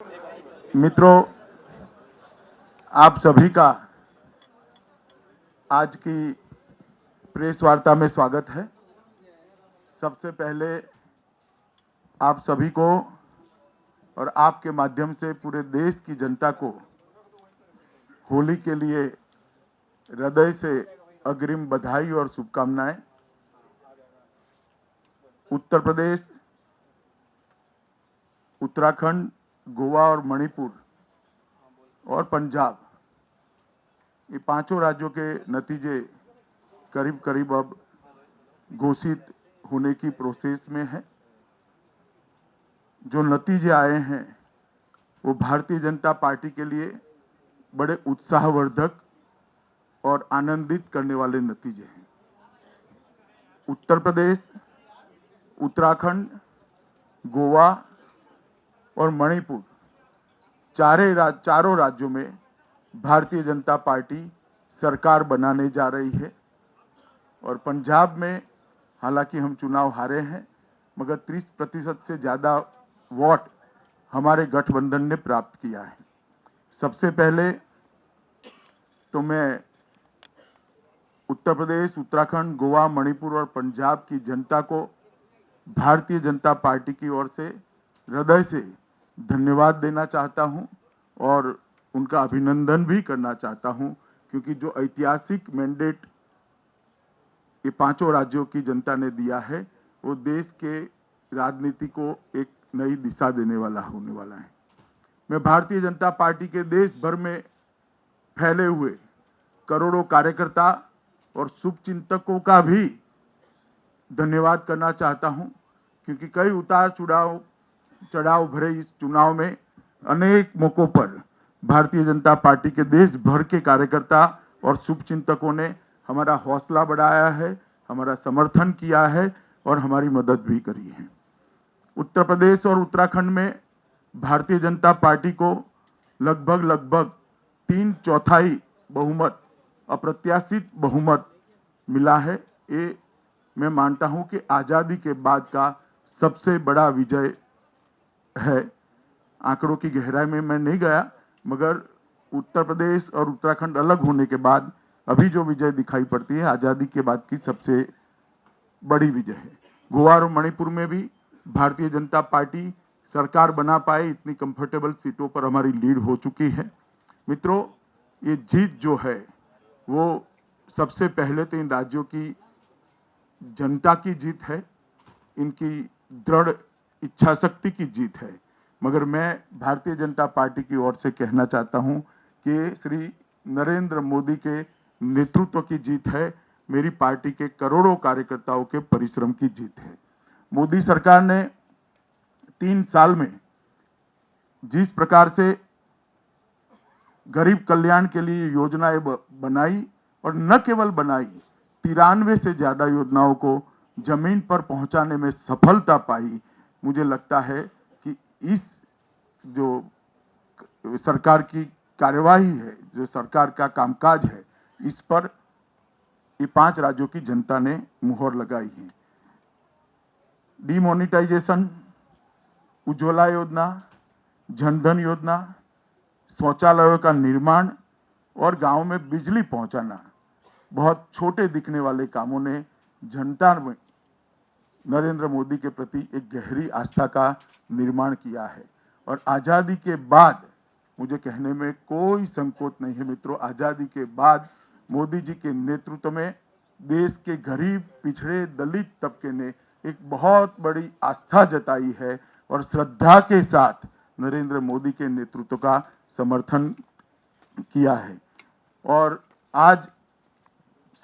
मित्रों, आप सभी का आज की प्रेस वार्ता में स्वागत है। सबसे पहले आप सभी को और आपके माध्यम से पूरे देश की जनता को होली के लिए हृदय से अग्रिम बधाई और शुभकामनाएं। उत्तर प्रदेश, उत्तराखंड, गोवा और मणिपुर और पंजाब, ये पांचों राज्यों के नतीजे करीब करीब अब घोषित होने की प्रोसेस में है। जो नतीजे आए हैं वो भारतीय जनता पार्टी के लिए बड़े उत्साहवर्धक और आनंदित करने वाले नतीजे हैं। उत्तर प्रदेश, उत्तराखंड, गोवा और मणिपुर चारों राज्यों में भारतीय जनता पार्टी सरकार बनाने जा रही है। और पंजाब में हालांकि हम चुनाव हारे हैं, मगर 30% से ज़्यादा वोट हमारे गठबंधन ने प्राप्त किया है। सबसे पहले तो मैं उत्तर प्रदेश, उत्तराखंड, गोवा, मणिपुर और पंजाब की जनता को भारतीय जनता पार्टी की ओर से हृदय से धन्यवाद देना चाहता हूं और उनका अभिनंदन भी करना चाहता हूं, क्योंकि जो ऐतिहासिक मैंडेट ये पांचों राज्यों की जनता ने दिया है वो देश के राजनीति को एक नई दिशा देने वाला होने वाला है। मैं भारतीय जनता पार्टी के देश भर में फैले हुए करोड़ों कार्यकर्ता और शुभचिंतकों का भी धन्यवाद करना चाहता हूं, क्योंकि कई उतार चढ़ाव भरे इस चुनाव में अनेक मौकों पर भारतीय जनता पार्टी के देश भर के कार्यकर्ता और शुभचिंतकों ने हमारा हौसला बढ़ाया है, हमारा समर्थन किया है और हमारी मदद भी करी है। उत्तर प्रदेश और उत्तराखंड में भारतीय जनता पार्टी को लगभग 3/4 बहुमत, अप्रत्याशित बहुमत मिला है। ये मैं मानता हूं कि आज़ादी के बाद का सबसे बड़ा विजय है। आंकड़ों की गहराई में मैं नहीं गया, मगर उत्तर प्रदेश और उत्तराखंड अलग होने के बाद अभी जो विजय दिखाई पड़ती है आज़ादी के बाद की सबसे बड़ी विजय है। गोवा और मणिपुर में भी भारतीय जनता पार्टी सरकार बना पाए, इतनी कंफर्टेबल सीटों पर हमारी लीड हो चुकी है। मित्रों, ये जीत जो है वो सबसे पहले तो इन राज्यों की जनता की जीत है, इनकी दृढ़ इच्छा शक्ति की जीत है। मगर मैं भारतीय जनता पार्टी की ओर से कहना चाहता हूं कि श्री नरेंद्र मोदी के नेतृत्व की जीत है, मेरी पार्टी के करोड़ों कार्यकर्ताओं के परिश्रम की जीत है। मोदी सरकार ने 3 साल में जिस प्रकार से गरीब कल्याण के लिए योजनाएं बनाई और न केवल बनाई, 93 से ज्यादा योजनाओं को जमीन पर पहुंचाने में सफलता पाई। मुझे लगता है कि इस जो सरकार की कार्यवाही है, जो सरकार का कामकाज है, इस पर ये 5 राज्यों की जनता ने मुहर लगाई है। डिमोनेटाइजेशन, उज्ज्वला योजना, जनधन योजना, शौचालयों का निर्माण और गांव में बिजली पहुंचाना, बहुत छोटे दिखने वाले कामों ने जनता में नरेंद्र मोदी के प्रति एक गहरी आस्था का निर्माण किया है। और आज़ादी के बाद मुझे कहने में कोई संकोच नहीं है मित्रों, आज़ादी के बाद मोदी जी के नेतृत्व में देश के गरीब, पिछड़े, दलित तबके ने एक बहुत बड़ी आस्था जताई है और श्रद्धा के साथ नरेंद्र मोदी के नेतृत्व का समर्थन किया है। और आज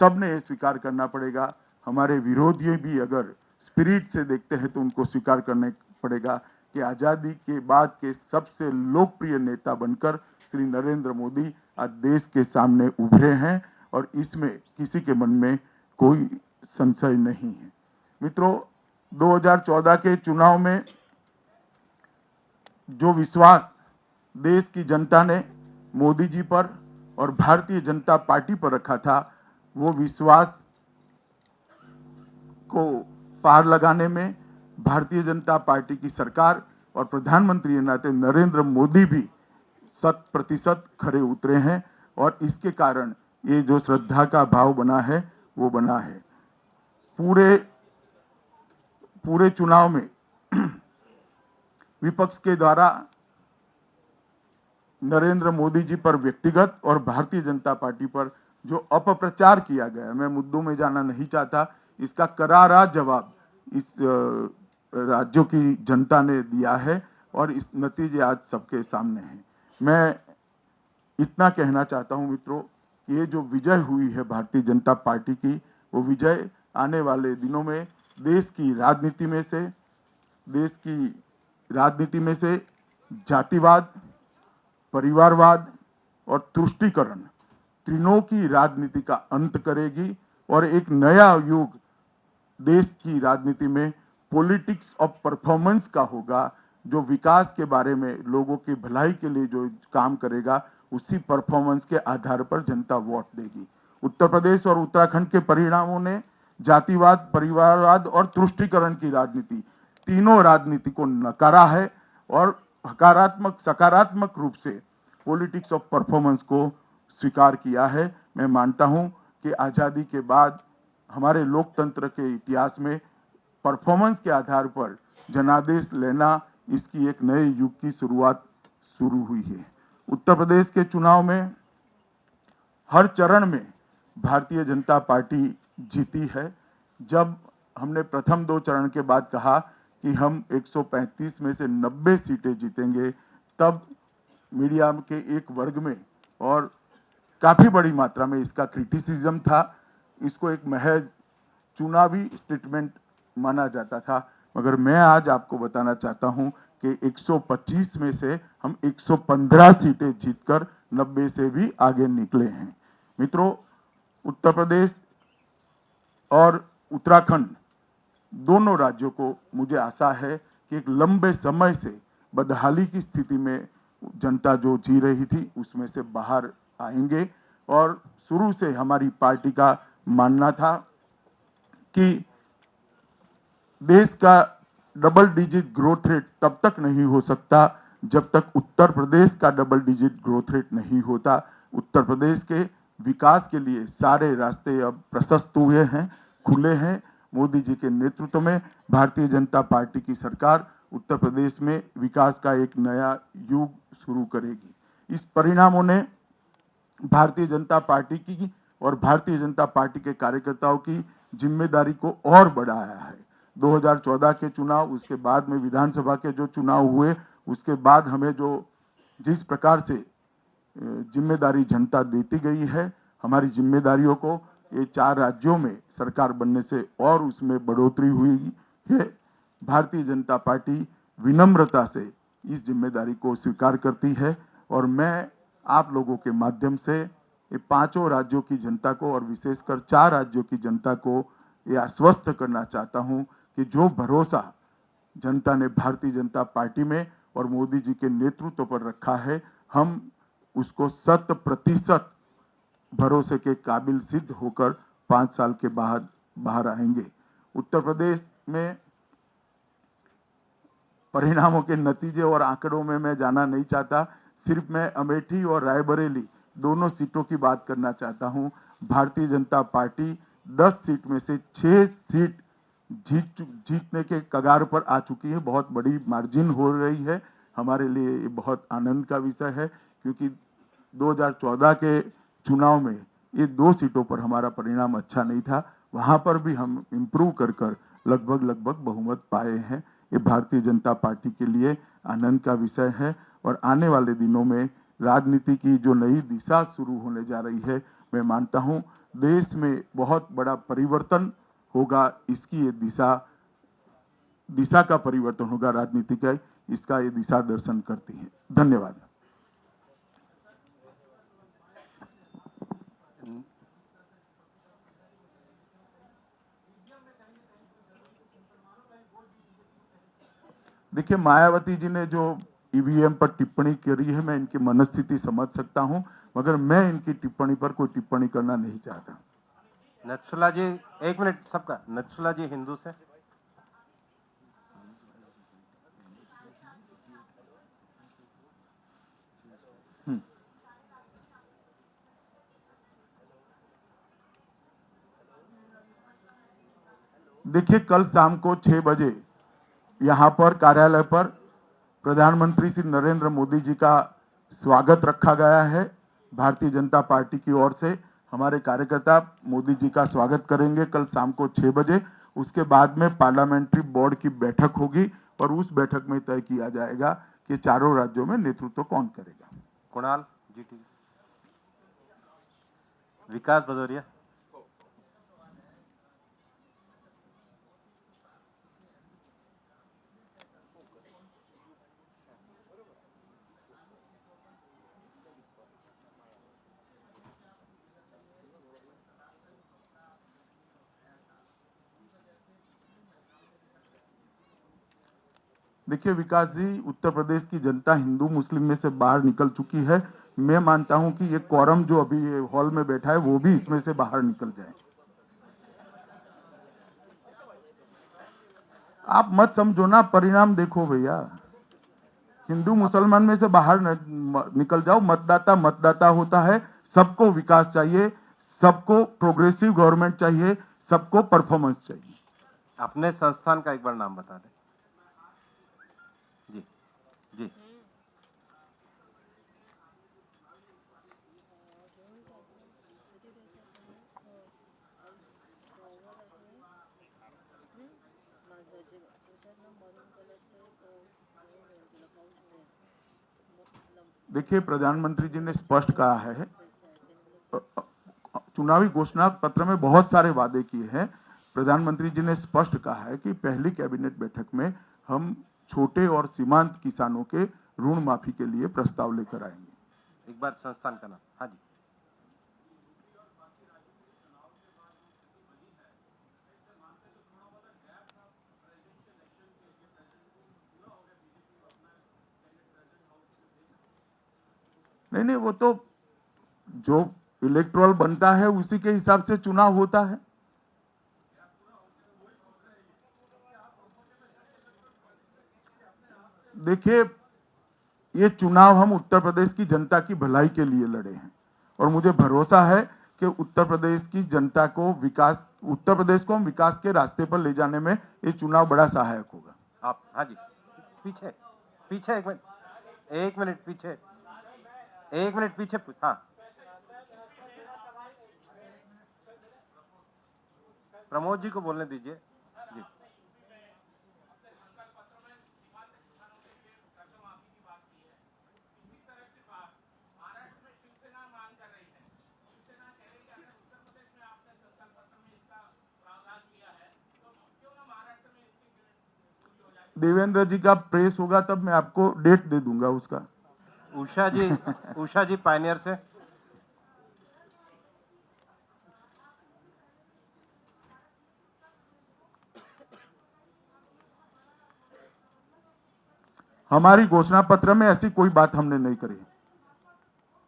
सबने ये स्वीकार करना पड़ेगा, हमारे विरोधी भी अगर स्पिरिट से देखते हैं तो उनको स्वीकार करना पड़ेगा कि आज़ादी के बाद के सबसे लोकप्रिय नेता बनकर श्री नरेंद्र मोदी आज देश के सामने उभरे हैं और इसमें किसी के मन में कोई संशय नहीं है। मित्रों, 2014 के चुनाव में जो विश्वास देश की जनता ने मोदी जी पर और भारतीय जनता पार्टी पर रखा था, वो विश्वास को पार लगाने में भारतीय जनता पार्टी की सरकार और प्रधानमंत्री के नाते नरेंद्र मोदी भी 100% खरे उतरे हैं और इसके कारण ये जो श्रद्धा का भाव बना है वो बना है। पूरे चुनाव में विपक्ष के द्वारा नरेंद्र मोदी जी पर व्यक्तिगत और भारतीय जनता पार्टी पर जो अपप्रचार किया गया, मैं मुद्दों में जाना नहीं चाहता, इसका करारा जवाब इस राज्यों की जनता ने दिया है और इस नतीजे आज सबके सामने हैं। मैं इतना कहना चाहता हूं मित्रों, ये जो विजय हुई है भारतीय जनता पार्टी की, वो विजय आने वाले दिनों में देश की राजनीति में से जातिवाद, परिवारवाद और तुष्टीकरण तीनों की राजनीति का अंत करेगी और एक नया युग देश की राजनीति में पॉलिटिक्स ऑफ परफॉर्मेंस का होगा, जो विकास के बारे में लोगों की भलाई के लिए जो काम करेगा उसी परफॉर्मेंस के आधार पर जनता वोट देगी। उत्तर प्रदेश और उत्तराखंड के परिणामों ने जातिवाद, परिवारवाद और तुष्टीकरण की राजनीति, तीनों राजनीति को नकारा है और सकारात्मक रूप से पॉलिटिक्स ऑफ परफॉर्मेंस को स्वीकार किया है। मैं मानता हूं कि आजादी के बाद हमारे लोकतंत्र के इतिहास में परफॉर्मेंस के आधार पर जनादेश लेना, इसकी एक नए युग की शुरुआत शुरू हुई है। उत्तर प्रदेश के चुनाव में हर चरण में भारतीय जनता पार्टी जीती है। जब हमने प्रथम 2 चरण के बाद कहा कि हम 135 में से 90 सीटें जीतेंगे, तब मीडिया के एक वर्ग में और काफी बड़ी मात्रा में इसका क्रिटिसिज्म था। इसको एक महज चुनावी स्टेटमेंट माना जाता था, मगर मैं आज आपको बताना चाहता हूं कि 125 में से हम 115 सीटें जीतकर 90 से भी आगे निकले हैं। मित्रों, उत्तर प्रदेश और उत्तराखंड दोनों राज्यों को मुझे आशा है कि एक लंबे समय से बदहाली की स्थिति में जनता जो जी रही थी उसमें से बाहर आएंगे। और शुरू से हमारी पार्टी का मानना था कि देश का डबल डिजिट ग्रोथ रेट तब तक नहीं हो सकता जब तक उत्तर प्रदेश का डबल डिजिट ग्रोथ रेट नहीं होता। उत्तर प्रदेश के विकास के लिए सारे रास्ते अब प्रशस्त हुए हैं, खुले हैं। मोदी जी के नेतृत्व में भारतीय जनता पार्टी की सरकार उत्तर प्रदेश में विकास का एक नया युग शुरू करेगी। इस परिणामों ने भारतीय जनता पार्टी की और भारतीय जनता पार्टी के कार्यकर्ताओं की जिम्मेदारी को और बढ़ाया है। 2014 के चुनाव, उसके बाद में विधानसभा के जो चुनाव हुए, उसके बाद हमें जो जिस प्रकार से जिम्मेदारी जनता देती गई है, हमारी जिम्मेदारियों को ये 4 राज्यों में सरकार बनने से और उसमें बढ़ोतरी हुई है। भारतीय जनता पार्टी विनम्रता से इस जिम्मेदारी को स्वीकार करती है और मैं आप लोगों के माध्यम से ये 5 राज्यों की जनता को और विशेषकर 4 राज्यों की जनता को ये आश्वस्त करना चाहता हूं कि जो भरोसा जनता ने भारतीय जनता पार्टी में और मोदी जी के नेतृत्व पर रखा है, हम उसको 100% भरोसे के काबिल सिद्ध होकर 5 साल के बाद बाहर आएंगे। उत्तर प्रदेश में परिणामों के नतीजे और आंकड़ों में मैं जाना नहीं चाहता, सिर्फ मैं अमेठी और रायबरेली दोनों सीटों की बात करना चाहता हूं। भारतीय जनता पार्टी 10 सीट में से 6 सीट जीतने के कगार पर आ चुकी है। बहुत बड़ी मार्जिन हो रही है, हमारे लिए ये बहुत आनंद का विषय है, क्योंकि 2014 के चुनाव में ये 2 सीटों पर हमारा परिणाम अच्छा नहीं था, वहां पर भी हम इम्प्रूव कर लगभग बहुमत पाए हैं। ये भारतीय जनता पार्टी के लिए आनंद का विषय है और आने वाले दिनों में राजनीति की जो नई दिशा शुरू होने जा रही है, मैं मानता हूं देश में बहुत बड़ा परिवर्तन होगा। इसकी ये दिशा का परिवर्तन होगा राजनीति का, इसका ये दिशा दर्शन करती है। धन्यवाद। देखिए, मायावती जी ने जो ईवीएम पर टिप्पणी करी है, मैं इनकी मनस्थिति समझ सकता हूं, मगर मैं इनकी टिप्पणी पर कोई टिप्पणी करना नहीं चाहता। नथुला जी, 1 मिनट सबका। नथुला जी हिंदू से। देखिए, कल शाम को 6 बजे यहाँ पर कार्यालय पर प्रधानमंत्री श्री नरेंद्र मोदी जी का स्वागत रखा गया है। भारतीय जनता पार्टी की ओर से हमारे कार्यकर्ता मोदी जी का स्वागत करेंगे कल शाम को 6 बजे। उसके बाद में पार्लियामेंट्री बोर्ड की बैठक होगी और उस बैठक में तय किया जाएगा कि चारों राज्यों में नेतृत्व कौन करेगा। कुणाल जीटी, विकास भदौरिया। देखिए विकास जी, उत्तर प्रदेश की जनता हिंदू मुस्लिम में से बाहर निकल चुकी है। मैं मानता हूं कि ये quorum जो अभी ये हॉल में बैठा है वो भी इसमें से बाहर निकल जाए। आप मत समझो ना, परिणाम देखो भैया। हिंदू मुसलमान में से बाहर निकल जाओ। मतदाता मतदाता होता है। सबको विकास चाहिए, सबको प्रोग्रेसिव गवर्नमेंट चाहिए, सबको परफॉर्मेंस चाहिए। अपने संस्थान का एक बार नाम बता दें। जी जी। देखिए, प्रधानमंत्री जी ने स्पष्ट कहा है, चुनावी घोषणा पत्र में बहुत सारे वादे किए हैं। प्रधानमंत्री जी ने स्पष्ट कहा है कि पहली कैबिनेट बैठक में हम छोटे और सीमांत किसानों के ऋण माफी के लिए प्रस्ताव लेकर आएंगे। एक बार संस्थान का नाम। हाँ जी। नहीं नहीं, वो तो जो इलेक्टोरल बनता है उसी के हिसाब से चुनाव होता है। देखिए, ये चुनाव हम उत्तर प्रदेश की जनता की भलाई के लिए लड़े हैं और मुझे भरोसा है कि उत्तर प्रदेश की जनता को उत्तर प्रदेश को हम विकास के रास्ते पर ले जाने में ये चुनाव बड़ा सहायक होगा। आप हाँ जी, पीछे पीछे एक मिनट, एक मिनट पीछे, एक मिनट पीछे। हाँ, प्रमोद जी को बोलने दीजिए जी। देवेंद्र जी का प्रेस होगा तब मैं आपको डेट दे दूंगा उसका। उषा जी, उषा जी पायनियर से। हमारी घोषणा पत्र में ऐसी कोई बात हमने नहीं करी।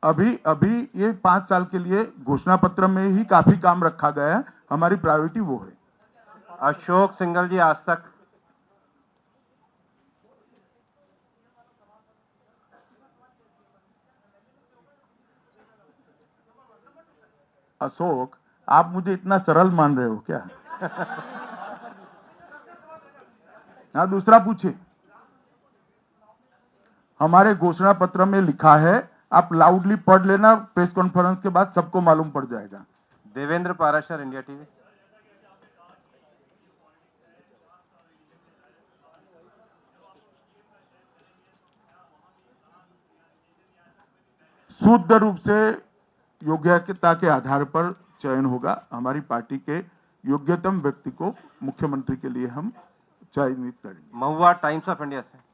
अभी अभी ये 5 साल के लिए घोषणा पत्र में ही काफी काम रखा गया है। हमारी प्रायोरिटी वो है। अशोक सिंघल जी, आज तक। अशोक, आप मुझे इतना सरल मान रहे हो क्या? हाँ, दूसरा पूछे। हमारे घोषणा पत्र में लिखा है, आप लाउडली पढ़ लेना, प्रेस कॉन्फ्रेंस के बाद सबको मालूम पड़ जाएगा। Devendra Parashar, India TV. शुद्ध रूप से योग्यता के आधार पर चयन होगा। हमारी पार्टी के योग्यतम व्यक्ति को मुख्यमंत्री के लिए हम चयनित करेंगे। महुआ, टाइम्स ऑफ इंडिया से।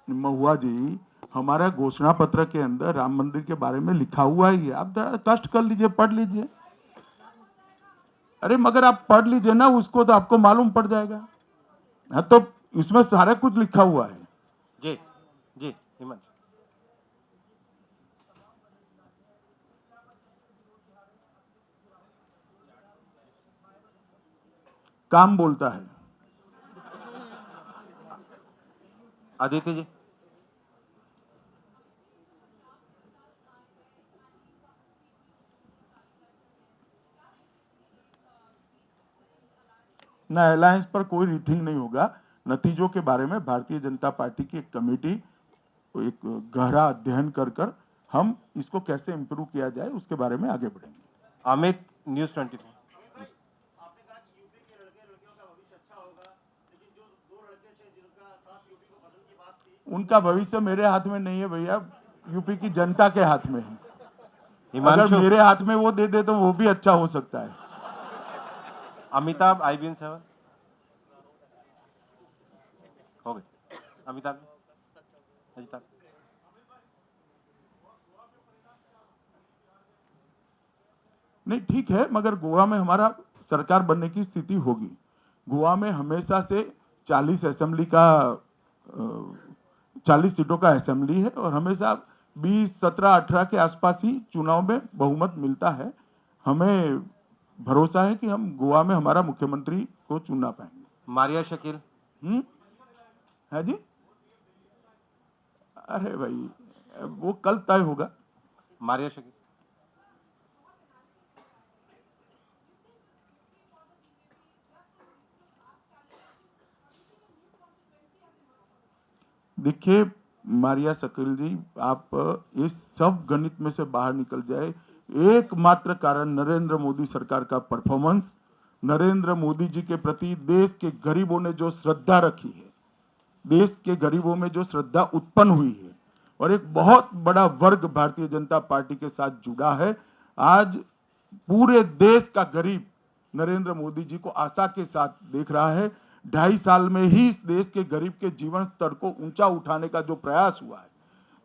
महुआ जी, हमारा घोषणा पत्र के अंदर राम मंदिर के बारे में लिखा हुआ ही है। आप कष्ट कर लीजिए, पढ़ लीजिए। अरे मगर आप पढ़ लीजिए ना उसको, तो आपको मालूम पड़ जाएगा। हाँ, तो इसमें सारा कुछ लिखा हुआ है। जी जी, हिमांशु। काम बोलता है। आदित्य जी, ना अलायंस पर कोई रीथिंग नहीं होगा। नतीजों के बारे में भारतीय जनता पार्टी की एक कमेटी एक गहरा अध्ययन कर कर हम इसको कैसे इम्प्रूव किया जाए उसके बारे में आगे बढ़ेंगे। अमित, न्यूज़ 24। आपने कहा कि यूपी के लड़के लड़कियों का भविष्य अच्छा होगा, लेकिन जो दो लड़के थे जिनका साथ यूपी को बदलने की बात थी, उनका भविष्य मेरे हाथ में नहीं है भैया, यूपी की जनता के हाथ में है। अगर हिमांशु, मेरे हाथ में वो दे दे तो वो भी अच्छा हो सकता है। अमिताभ, IBN 7 हो गए। अमिताभ जी, अजिताभ, नहीं ठीक है, मगर गोवा में हमारा सरकार बनने की स्थिति होगी। गोवा में हमेशा से 40 असेंबली का 40 सीटों का असेंबली है और हमेशा 20, 17, 18 के आसपास ही चुनाव में बहुमत मिलता है। हमें भरोसा है कि हम गोवा में हमारा मुख्यमंत्री को चुनना पाएंगे। मारिया शकील, है जी? अरे भाई वो कल तय होगा। मारिया शकील, देखिए मारिया शकील जी, आप इस सब गणित में से बाहर निकल जाए। एकमात्र कारण नरेंद्र मोदी सरकार का परफॉर्मेंस, नरेंद्र मोदी जी के प्रति देश के गरीबों ने जो श्रद्धा रखी है, देश के गरीबों में जो श्रद्धा उत्पन्न हुई है और एक बहुत बड़ा वर्ग भारतीय जनता पार्टी के साथ जुड़ा है। आज पूरे देश का गरीब नरेंद्र मोदी जी को आशा के साथ देख रहा है। 2.5 साल में ही इस देश के गरीब के जीवन स्तर को ऊंचा उठाने का जो प्रयास हुआ है,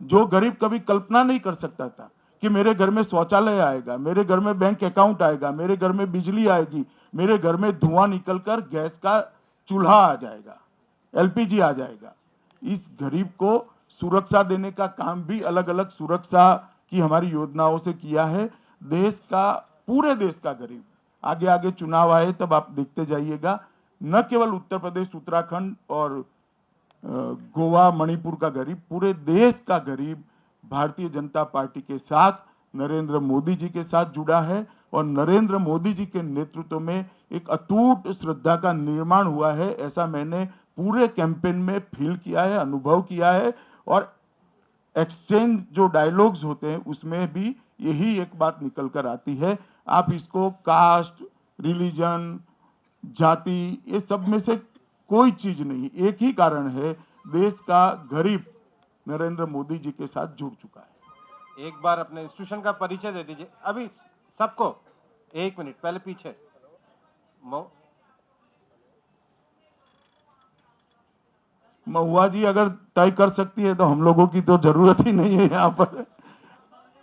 जो गरीब कभी कल्पना नहीं कर सकता था कि मेरे घर में शौचालय आएगा, मेरे घर में बैंक अकाउंट आएगा, मेरे घर में बिजली आएगी, मेरे घर में धुआं निकलकर गैस का चूल्हा आ जाएगा, LPG आ जाएगा। इस गरीब को सुरक्षा देने का काम भी अलग अलग सुरक्षा की हमारी योजनाओं से किया है। देश का, पूरे देश का गरीब, आगे आगे चुनाव आए तब आप देखते जाइएगा, न केवल उत्तर प्रदेश, उत्तराखंड और गोवा, मणिपुर का गरीब, पूरे देश का गरीब भारतीय जनता पार्टी के साथ, नरेंद्र मोदी जी के साथ जुड़ा है और नरेंद्र मोदी जी के नेतृत्व में एक अटूट श्रद्धा का निर्माण हुआ है। ऐसा मैंने पूरे कैंपेन में फील किया है, अनुभव किया है और एक्सचेंज जो डायलॉग्स होते हैं उसमें भी यही एक बात निकल कर आती है। आप इसको कास्ट, रिलीजन, जाति, ये सब में से कोई चीज नहीं, एक ही कारण है, देश का गरीब नरेंद्र मोदी जी के साथ जुड़ चुका है। एक बार अपने इंस्टीट्यूशन का परिचय दे दीजिए अभी सबको। 1 मिनट पहले पीछे महुआ जी अगर तय कर सकती है तो हम लोगों की तो जरूरत ही नहीं है यहाँ पर।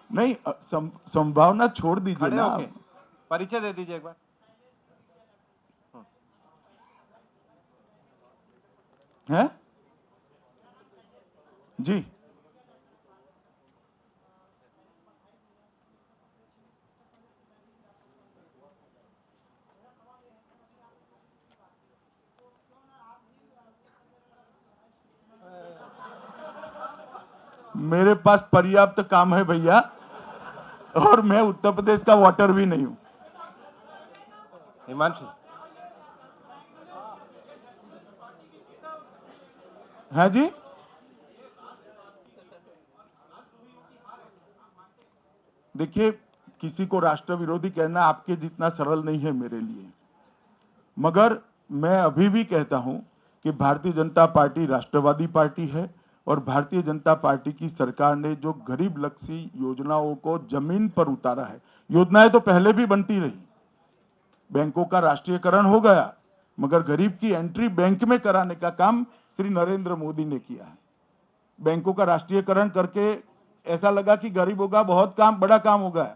नहीं, संभावना छोड़ दीजिए खड़े ना। होके परिचय दे दीजिए एक बार। हैं जी, मेरे पास पर्याप्त काम है भैया और मैं उत्तर प्रदेश का वोटर भी नहीं हूं। हिमांशु, है जी? देखिए, किसी को राष्ट्र विरोधी कहना आपके जितना सरल नहीं है मेरे लिए, मगर मैं अभी भी कहता हूं कि भारतीय जनता पार्टी राष्ट्रवादी पार्टी है और भारतीय जनता पार्टी की सरकार ने जो गरीब लक्षी योजनाओं को जमीन पर उतारा है, योजनाएं तो पहले भी बनती रही, बैंकों का राष्ट्रीयकरण हो गया, मगर गरीब की एंट्री बैंक में कराने का काम श्री नरेंद्र मोदी ने किया है। बैंकों का राष्ट्रीयकरण करके ऐसा लगा कि गरीबों का बहुत काम, बड़ा काम हो गया,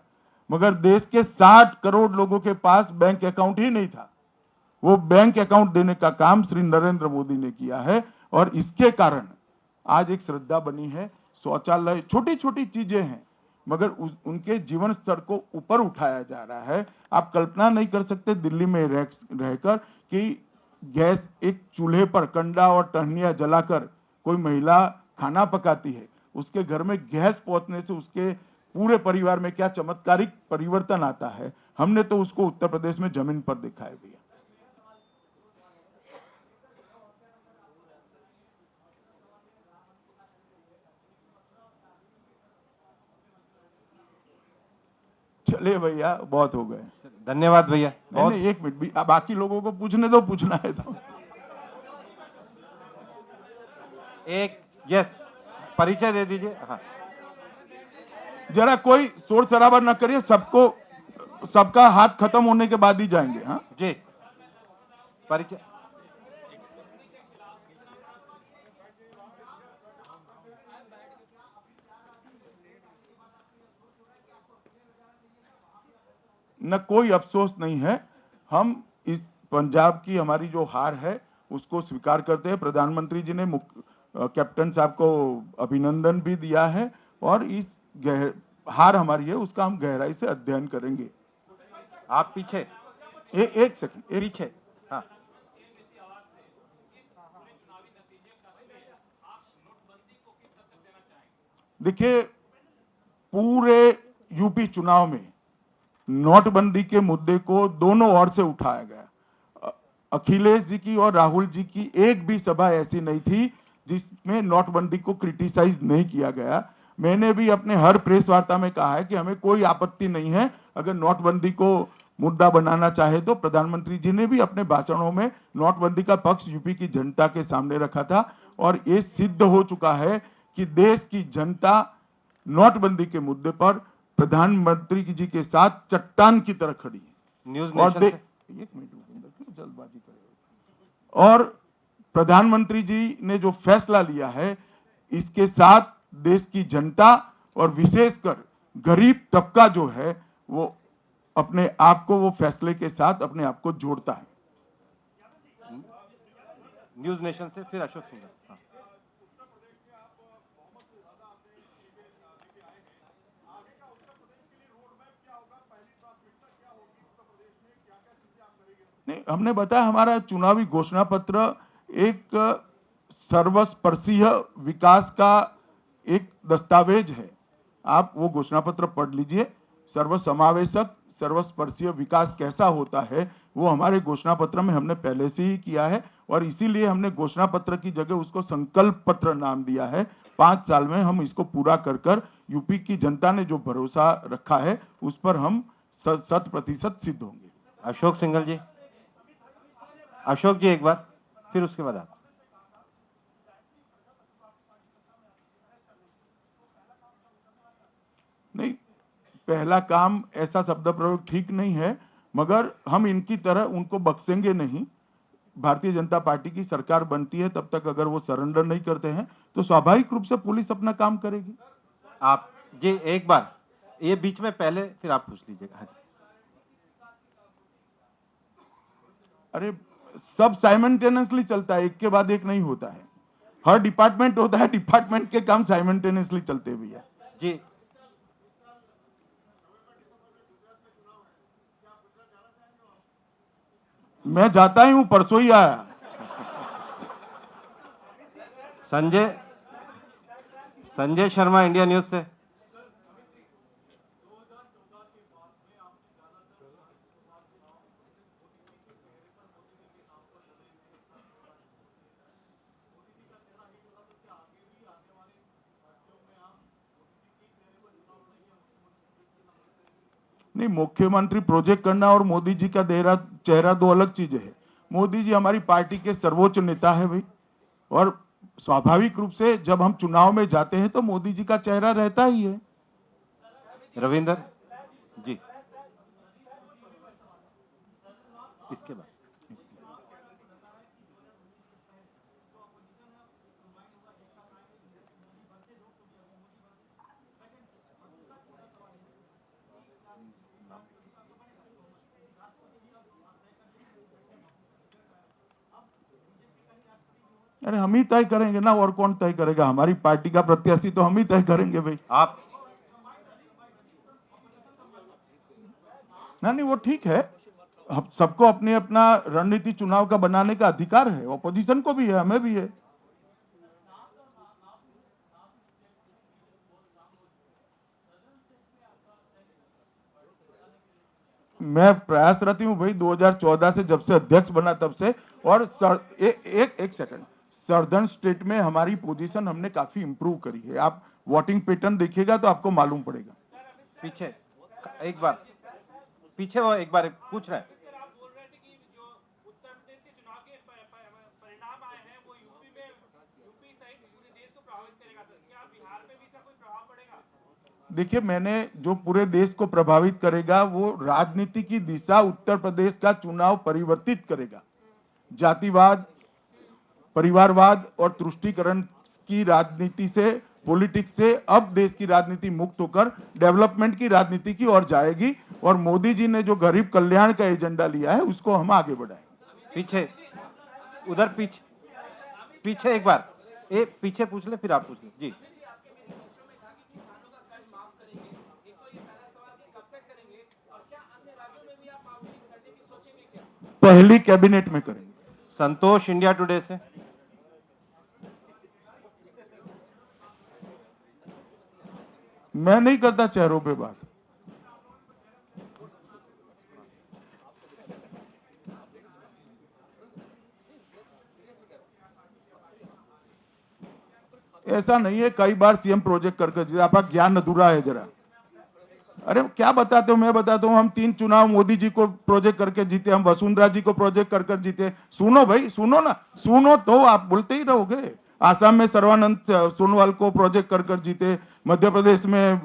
मगर देश के 60 करोड़ लोगों के पास बैंक अकाउंट ही नहीं था। वो बैंक अकाउंट देने का काम श्री नरेंद्र मोदी ने किया है और इसके कारण आज एक श्रद्धा बनी है। शौचालय, छोटी छोटी चीजें हैं, मगर उनके जीवन स्तर को ऊपर उठाया जा रहा है। आप कल्पना नहीं कर सकते दिल्ली में रहकर कि गैस एक चूल्हे पर कंडा और टहनियाँ जलाकर कोई महिला खाना पकाती है, उसके घर में गैस पहुंचने से उसके पूरे परिवार में क्या चमत्कारिक परिवर्तन आता है, हमने तो उसको उत्तर प्रदेश में जमीन पर देखा है भैया। चलिए भैया, बहुत हो गए। धन्यवाद भैया। बहुत नहीं, एक मिनट भी, बाकी लोगों को पूछने दो, पूछना है तो। एक यस परिचय दे दीजिए। हाँ जरा कोई शोर शराबा न करिए, सबका हाथ खत्म होने के बाद ही जाएंगे। हाँ जी परिचय। न कोई अफसोस नहीं है, हम इस पंजाब की हमारी जो हार है उसको स्वीकार करते हैं। प्रधानमंत्री जी ने कैप्टन साहब को अभिनंदन भी दिया है और इस हार हमारी है उसका हम गहराई से अध्ययन करेंगे। आप पीछे एक सेकंड, पीछे। हाँ देखिए, पूरे यूपी चुनाव में नोटबंदी के मुद्दे को दोनों ओर से उठाया गया। अखिलेश जी की और राहुल जी की एक भी सभा ऐसी नहीं थी जिसमें नोटबंदी को क्रिटिसाइज नहीं किया गया। मैंने भी अपने हर प्रेस वार्ता में कहा है कि हमें कोई आपत्ति नहीं है अगर नोटबंदी को मुद्दा बनाना चाहे तो। प्रधानमंत्री जी ने भी अपने भाषणों में नोटबंदी का पक्ष यूपी की जनता के सामने रखा था और ये सिद्ध हो चुका है कि देश की जनता नोटबंदी के मुद्दे पर प्रधानमंत्री जी के साथ चट्टान की तरह खड़ी है। न्यूज और नेशन से एक मिनट क्यों जल्दबाजी कर रहे हो? और प्रधानमंत्री जी ने जो फैसला लिया है इसके साथ देश की जनता और विशेषकर गरीब तबका जो है वो अपने आप को वो फैसले के साथ अपने आप को जोड़ता है। न्यूज नेशन से फिर अशोक सिंह। हाँ। नहीं, हमने बताया हमारा चुनावी घोषणा पत्र एक सर्वस्पर्शीय विकास का एक दस्तावेज है। आप वो घोषणा पत्र पढ़ लीजिए। सर्वसमावेशक सर्वस्पर्शीय विकास कैसा होता है वो हमारे घोषणा पत्र में हमने पहले से ही किया है और इसीलिए हमने घोषणा पत्र की जगह उसको संकल्प पत्र नाम दिया है। 5 साल में हम इसको पूरा कर यूपी की जनता ने जो भरोसा रखा है उस पर हम 100% सिद्ध होंगे। अशोक सिंघल जी, अशोक जी एक बार, फिर उसके बाद आप। नहीं, पहला काम ऐसा शब्द प्रयोग ठीक नहीं है, मगर हम इनकी तरह उनको बख्शेंगे नहीं। भारतीय जनता पार्टी की सरकार बनती है तब तक अगर वो सरेंडर नहीं करते हैं तो स्वाभाविक रूप से पुलिस अपना काम करेगी। आप जी एक बार ये बीच में पहले फिर आप पूछ लीजिएगा। हाँ जी। अरे सब साइमल्टेनियसली चलता है, एक के बाद एक नहीं होता है। हर डिपार्टमेंट होता है, डिपार्टमेंट के काम साइमल्टेनियसली चलते हुए है। जी मैं जाता ही हूं, परसों ही आया। संजय शर्मा, इंडिया न्यूज से। नहीं, मुख्यमंत्री प्रोजेक्ट करना और मोदी जी का चेहरा दो अलग चीजें है। मोदी जी हमारी पार्टी के सर्वोच्च नेता है भाई, और स्वाभाविक रूप से जब हम चुनाव में जाते हैं तो मोदी जी का चेहरा रहता ही है। रविंदर जी इसके बाद अरे हम ही तय करेंगे ना, और कौन तय करेगा? हमारी पार्टी का प्रत्याशी तो हम ही तय करेंगे भाई। आप नहीं, वो ठीक है। सबको अपनी अपना रणनीति चुनाव का बनाने का अधिकार है, ऑपोजिशन को भी है, हमें भी है। मैं प्रयासरत हूं भाई 2014 से, जब से अध्यक्ष बना तब से। और एक सेकंड, सर्दर्न स्टेट में हमारी पोजीशन हमने काफी इंप्रूव करी है। आप वोटिंग पैटर्न देखिएगा तो आपको मालूम पड़ेगा। पीछे एक बार, पीछे वो एक बार पूछ रहा है। सर आप बोल रहे थे कि जो उत्तर प्रदेश के चुनाव के परिणाम आए हैं वो यूपी सहित पूरे देश को प्रभावित करेगा। सर क्या बिहार पे भी इसका कोई प्रभाव पड़ेगा? देखिए, मैंने जो पूरे देश को प्रभावित करेगा वो राजनीति की दिशा उत्तर प्रदेश का चुनाव परिवर्तित करेगा। जातिवाद, परिवारवाद और तुष्टीकरण की राजनीति से, पॉलिटिक्स से अब देश की राजनीति मुक्त होकर डेवलपमेंट की राजनीति की ओर जाएगी। और मोदी जी ने जो गरीब कल्याण का एजेंडा लिया है उसको हम आगे बढ़ाएंगे। पीछे, उधर पीछे, पीछे एक बार, पीछे पूछ ले फिर आप पूछ ले जी। पहली कैबिनेट में करेंगे। संतोष, इंडिया टुडे से। मैं नहीं करता चेहरों पे बात। ऐसा नहीं है, कई बार सीएम प्रोजेक्ट करके आपका ज्ञान अधूरा है जरा। अरे क्या बताते हो, मैं बताता हूँ। हम 3 चुनाव मोदी जी को प्रोजेक्ट करके जीते, हम वसुंधरा जी को प्रोजेक्ट कर जीते। सुनो भाई, सुनो ना, सुनो तो आप बोलते ही रहोगे। आसाम में सर्वानंद सोनोवाल को प्रोजेक्ट कर जीते। मध्य प्रदेश में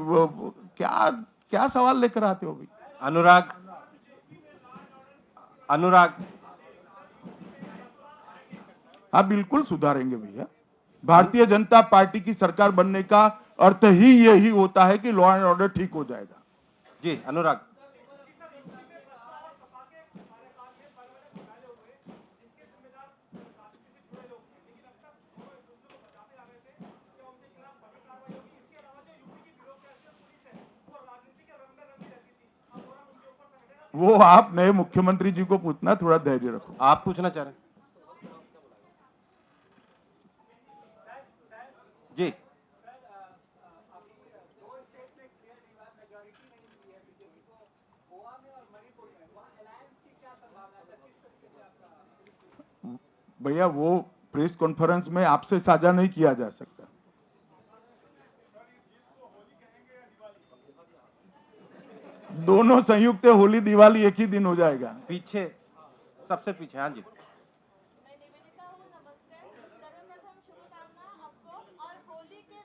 क्या क्या सवाल लेकर आते हो भाई? अनुराग, हाँ बिल्कुल सुधारेंगे भैया। भारतीय जनता पार्टी की सरकार बनने का अर्थ ही यही होता है कि लॉ एंड ऑर्डर ठीक हो जाएगा। जी अनुराग। वो आप नए मुख्यमंत्री जी को पूछना, थोड़ा धैर्य रखो। आप पूछना चाह रहे हैं जी। भैया वो प्रेस कॉन्फ्रेंस में आपसे साझा नहीं किया जा सकता। दोनों संयुक्त होली दिवाली एक ही दिन हो जाएगा। पीछे, सबसे पीछे। हाँ जी। मैं निवेदिता हूँ, नमस्ते। सर्वप्रथम शुभकामना आपको। और होली के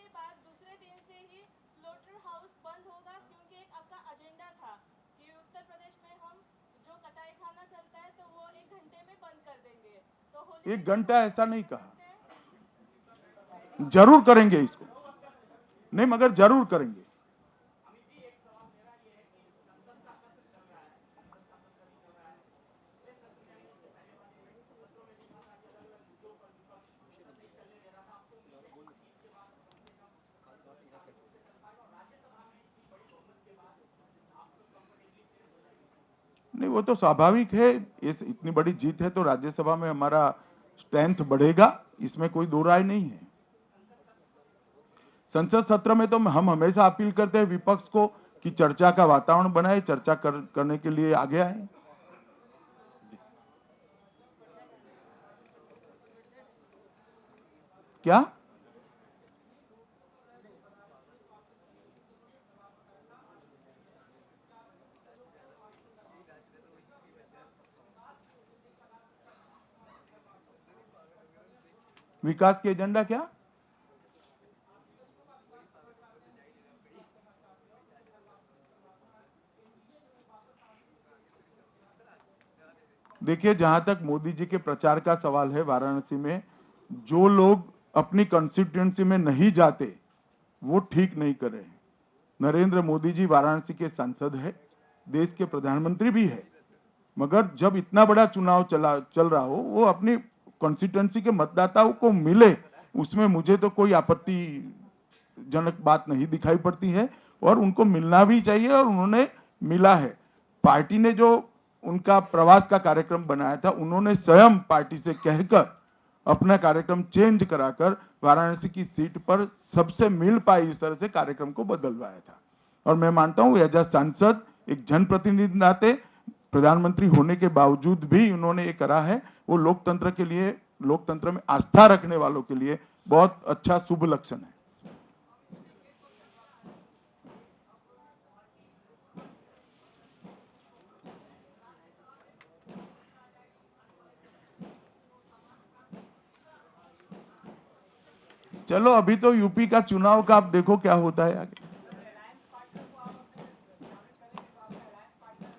बाद दूसरे दिन से ही स्लोटर हाउस बंद होगा, क्योंकि एक आपका एजेंडा था कि उत्तर प्रदेश में हम जो कटाई खाना चलता है तो वो 1 घंटे में बंद कर देंगे। तो होली 1 घंटा ऐसा नहीं कहा, जरूर करेंगे इसको। नहीं मगर जरूर करेंगे। नहीं वो तो स्वाभाविक है, इस इतनी बड़ी जीत है तो राज्यसभा में हमारा स्ट्रेंथ बढ़ेगा, इसमें कोई दो राय नहीं है। संसद सत्र में तो हम हमेशा अपील करते हैं विपक्ष को कि चर्चा का वातावरण बनाए, चर्चा करने के लिए आगे आए। क्या विकास के एजेंडा? क्या देखिए, जहां तक मोदी जी के प्रचार का सवाल है, वाराणसी में जो लोग अपनी कंस्टिट्यूएंसी में नहीं जाते वो ठीक नहीं कर रहे हैं। नरेंद्र मोदी जी वाराणसी के सांसद है, देश के प्रधानमंत्री भी है, मगर जब इतना बड़ा चुनाव चल रहा हो, वो अपनी कॉन्स्टिट्यूएंसी के मतदाताओं को मिले, उसमें मुझे तो कोई आपत्तिजनक बात नहीं दिखाई पड़ती है। और उनको मिलना भी चाहिए और उन्होंने मिला है। पार्टी ने जो उनका प्रवास का कार्यक्रम बनाया था, उन्होंने स्वयं पार्टी से कहकर अपना कार्यक्रम चेंज कराकर वाराणसी की सीट पर सबसे मिल पाए इस तरह से कार्यक्रम को बदलवाया था। और मैं मानता हूं एज अ सांसद, एक जनप्रतिनिधि नाते, प्रधानमंत्री होने के बावजूद भी उन्होंने ये करा है, वो लोकतंत्र के लिए, लोकतंत्र में आस्था रखने वालों के लिए बहुत अच्छा शुभ लक्षण है। चलो अभी तो यूपी का चुनाव का आप देखो क्या होता है आगे।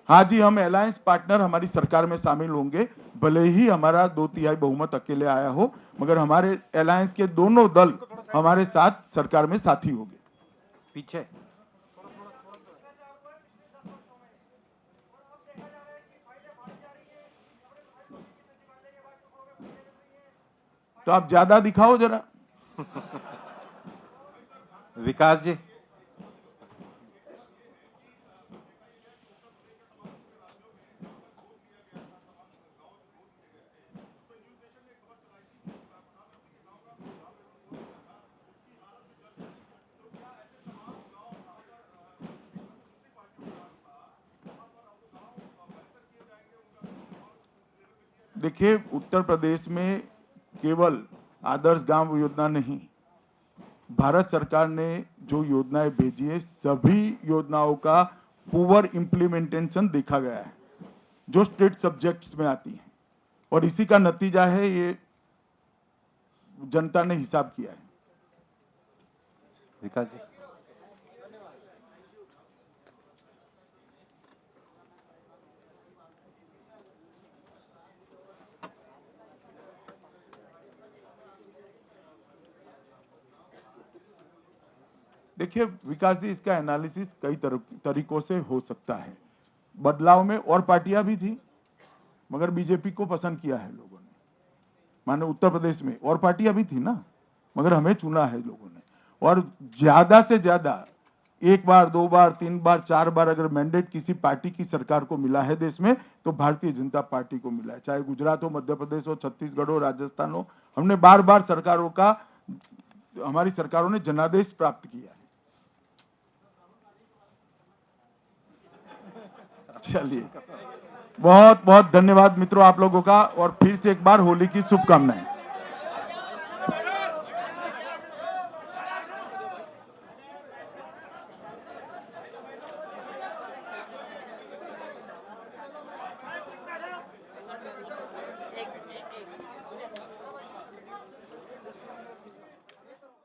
हाँ जी, हम अलायंस पार्टनर हमारी सरकार में शामिल होंगे, भले ही हमारा 2/3 बहुमत अकेले आया हो, मगर हमारे अलायंस के दोनों दल हमारे साथ सरकार में साथी होंगे। पीछे तो आप ज्यादा दिखाओ जरा। विकास जी, देखिए, उत्तर प्रदेश में केवल आदर्श गांव योजना नहीं, भारत सरकार ने जो योजनाएं भेजी है, सभी योजनाओं का पुअर इम्प्लीमेंटेशन देखा गया है, जो स्टेट सब्जेक्ट्स में आती है, और इसी का नतीजा है, ये जनता ने हिसाब किया है। विकास जी, देखिए विकास जी, इसका एनालिसिस कई तरीकों से हो सकता है। बदलाव में और पार्टियां भी थी, मगर बीजेपी को पसंद किया है लोगों ने। माने उत्तर प्रदेश में और पार्टियां भी थी ना, मगर हमें चुना है लोगों ने। और ज्यादा से ज्यादा 1 बार, 2 बार, 3 बार, 4 बार अगर मैंडेट किसी पार्टी की सरकार को मिला है देश में, तो भारतीय जनता पार्टी को मिला है। चाहे गुजरात हो, मध्य प्रदेश हो, छत्तीसगढ़ हो, राजस्थान हो, हमने बार बार सरकारों का, हमारी सरकारों ने जनादेश प्राप्त किया है। चलिए, बहुत बहुत धन्यवाद मित्रों आप लोगों का, और फिर से एक बार होली की शुभकामनाएं।